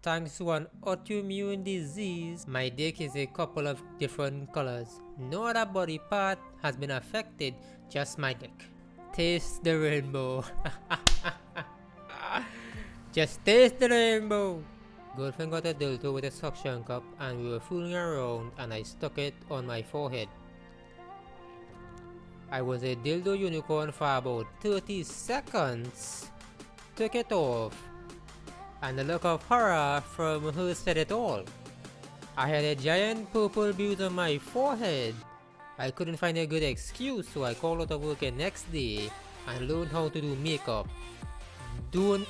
Thanks to an autoimmune disease, my dick is a couple of different colors. No other body part has been affected, just my dick. Taste the rainbow. Just taste the rainbow. Girlfriend got a dildo with a suction cup and we were fooling around and I stuck it on my forehead. I was a dildo unicorn for about 30 seconds. Took it off. And the look of horror from her said it all. I had a giant purple bruise on my forehead. I couldn't find a good excuse, so I called out of work the next day and learned how to do makeup. Don't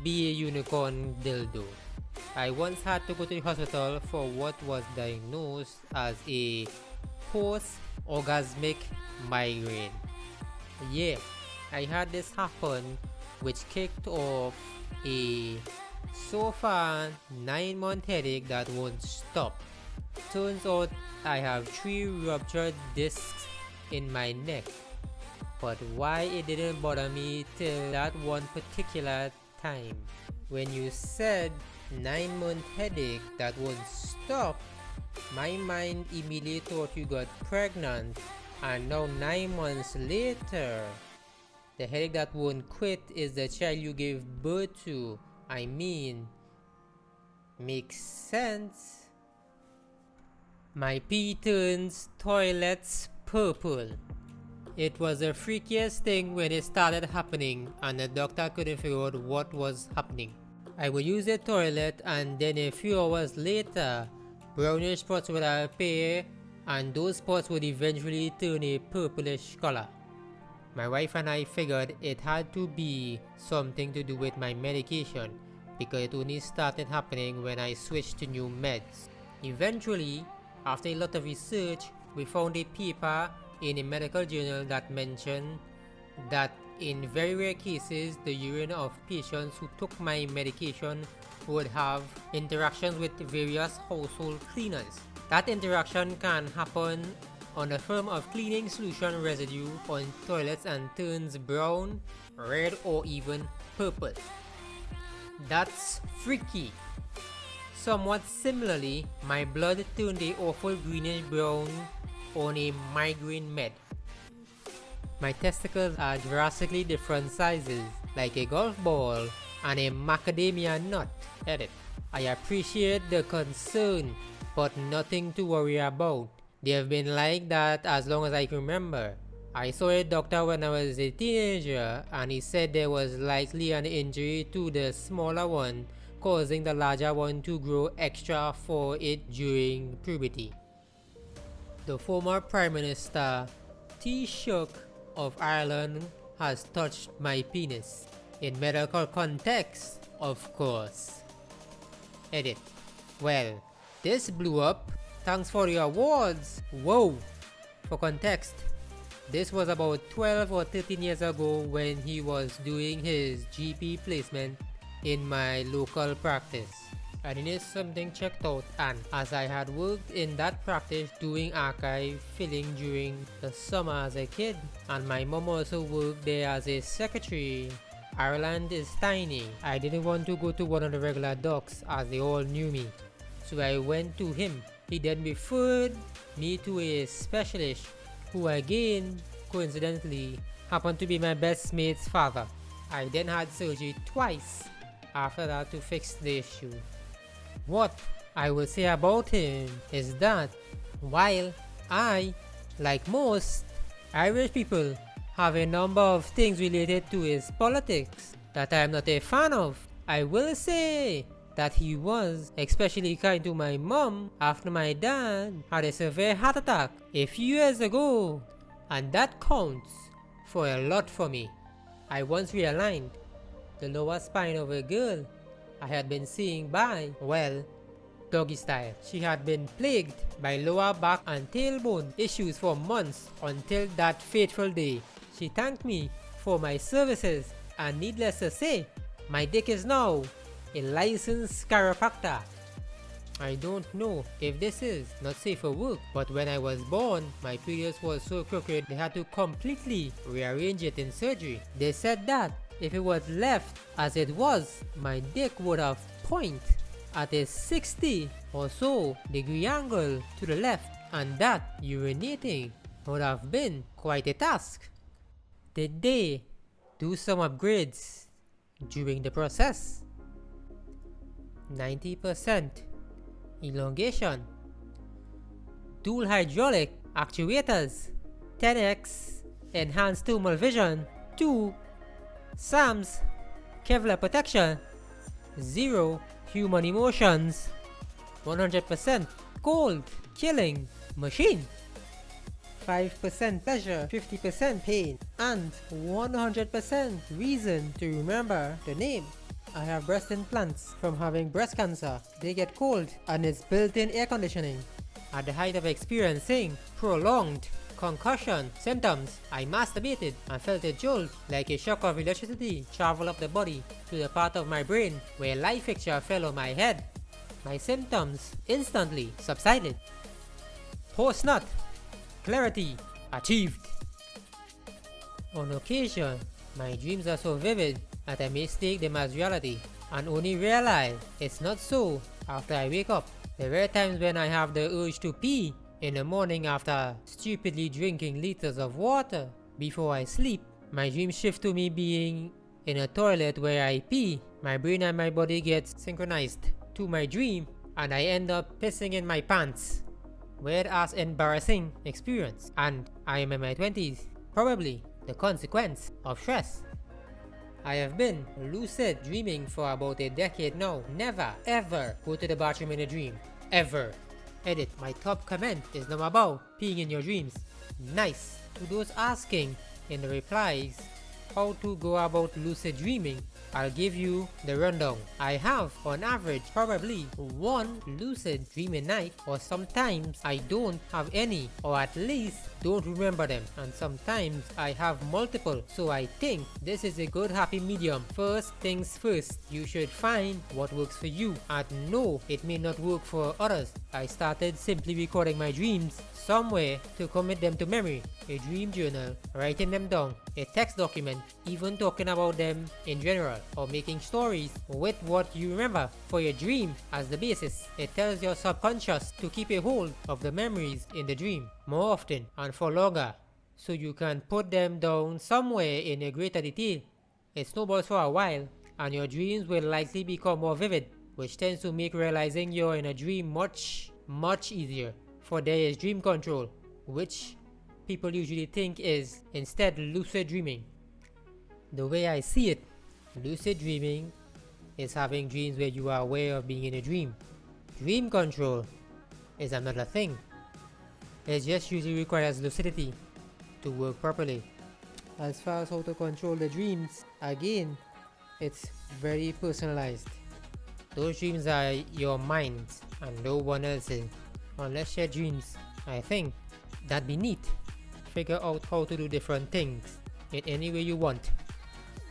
be a unicorn dildo. I once had to go to the hospital for what was diagnosed as a post-orgasmic migraine. Yeah, I had this happen, which kicked off a so far 9-month headache that won't stop. Turns out I have 3 ruptured discs in my neck. But why it didn't bother me till that one particular time? When you said 9-month headache that won't stop, my mind immediately thought you got pregnant, and now 9 months later, the headache that won't quit is the child you gave birth to. I mean, makes sense. My pee turns toilets purple. It was the freakiest thing when it started happening and the doctor couldn't figure out what was happening. I would use the toilet and then a few hours later, brownish spots would appear and those spots would eventually turn a purplish color. My wife and I figured it had to be something to do with my medication because it only started happening when I switched to new meds. Eventually, after a lot of research, we found a paper in a medical journal that mentioned that in very rare cases, the urine of patients who took my medication would have interactions with various household cleaners. That interaction can happen on a film of cleaning solution residue on toilets and turns brown, red or even purple. That's freaky. Somewhat similarly, my blood turned a awful greenish brown on a migraine med. My testicles are drastically different sizes, like a golf ball and a macadamia nut. Edit. I appreciate the concern, but nothing to worry about. They have been like that as long as I can remember. I saw a doctor when I was a teenager and he said there was likely an injury to the smaller one, causing the larger one to grow extra for it during puberty. The former Prime Minister Taoiseach of Ireland has touched my penis. In medical context, of course. Edit. Well, this blew up. Thanks for the awards. Whoa! For context, this was about 12 or 13 years ago when he was doing his GP placement in my local practice. I needed something checked out, and as I had worked in that practice doing archive filling during the summer as a kid, and my mom also worked there as a secretary, Ireland is tiny. I didn't want to go to one of the regular docs as they all knew me, so I went to him. He then referred me to a specialist who again, coincidentally, happened to be my best mate's father. I then had surgery twice after that to fix the issue. What I will say about him is that while I, like most Irish people, have a number of things related to his politics that I am not a fan of, I will say that he was especially kind to my mom after my dad had a severe heart attack a few years ago, and that counts for a lot for me. I once realigned the lower spine of a girl I had been seeing by, well, doggy style. She had been plagued by lower back and tailbone issues for months until that fateful day. She thanked me for my services, and needless to say, my dick is now a licensed chiropractor. I don't know if this is not safe for work, but when I was born, my period was so crooked they had to completely rearrange it in surgery. They said that if it was left as it was, my dick would have point at a 60 or so degree angle to the left, and that urinating would have been quite a task. Did they do some upgrades during the process? 90% elongation, dual hydraulic actuators, 10x enhanced thermal vision, 2 SAMS Kevlar protection, 0 human emotions, 100% cold killing machine, 5% pleasure, 50% pain, and 100% reason to remember the name. I have breast implants from having breast cancer. They get cold and it's built-in air conditioning. At the height of experiencing prolonged concussion symptoms, I masturbated and felt a jolt like a shock of electricity travel up the body to the part of my brain where a light fixture fell on my head. My symptoms instantly subsided. Post-nut clarity achieved. On occasion, my dreams are so vivid that I mistake them as reality and only realize it's not so after I wake up. There are times when I have the urge to pee in the morning after stupidly drinking liters of water before I sleep. My dream shift to me being in a toilet where I pee. My brain and my body get synchronized to my dream and I end up pissing in my pants. Weird ass embarrassing experience, and I am in my 20s, probably the consequence of stress. I have been lucid dreaming for about a decade now. Never ever go to the bathroom in a dream. Ever. Edit. My top comment is now about peeing in your dreams. Nice. To those asking in the replies how to go about lucid dreaming, I'll give you the rundown. I have on average probably one lucid dreaming night, or sometimes I don't have any, or at least don't remember them, and sometimes I have multiple, so I think this is a good happy medium. First things first, you should find what works for you, and no, it may not work for others. I started simply recording my dreams somewhere to commit them to memory, a dream journal, writing them down, a text document, even talking about them in general, or making stories with what you remember for your dream as the basis. It tells your subconscious to keep a hold of the memories in the dream more often and for longer, so you can put them down somewhere in a greater detail. It snowballs for a while and your dreams will likely become more vivid, which tends to make realizing you're in a dream much easier. For there is dream control, which people usually think is instead lucid dreaming. The way I see it, lucid dreaming is having dreams where you are aware of being in a dream. Dream control is another thing. It just usually requires lucidity to work properly. As far as how to control the dreams, again, it's very personalized. Those dreams are your mind's and no one else's. Unless your dreams, I think that'd be neat. Figure out how to do different things in any way you want.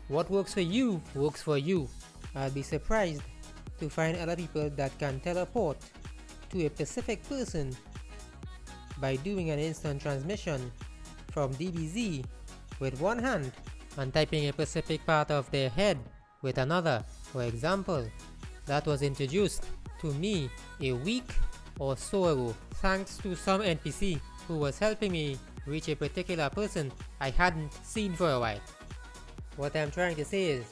What works for you works for you. I'll be surprised to find other people that can teleport to a specific person by doing an instant transmission from DBZ with one hand and typing a specific part of their head with another. For example, that was introduced to me a week or so ago thanks to some NPC who was helping me reach a particular person I hadn't seen for a while. What I'm trying to say is,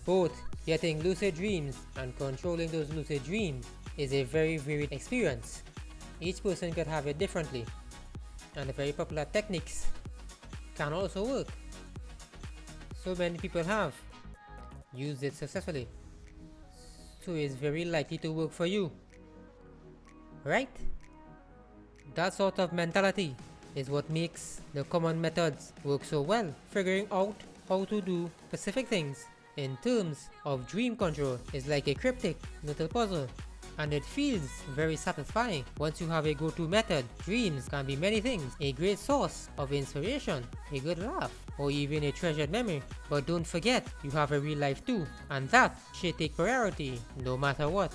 both getting lucid dreams and controlling those lucid dreams is a very varied experience. Each person could have it differently, and the very popular techniques can also work. So many people have used it successfully, so it's very likely to work for you, right? That sort of mentality is what makes the common methods work so well. Figuring out how to do specific things in terms of dream control is like a cryptic little puzzle, and it feels very satisfying once you have a go-to method. Dreams can be many things: a great source of inspiration, a good laugh, or even a treasured memory. But don't forget, you have a real life too, and that should take priority no matter what.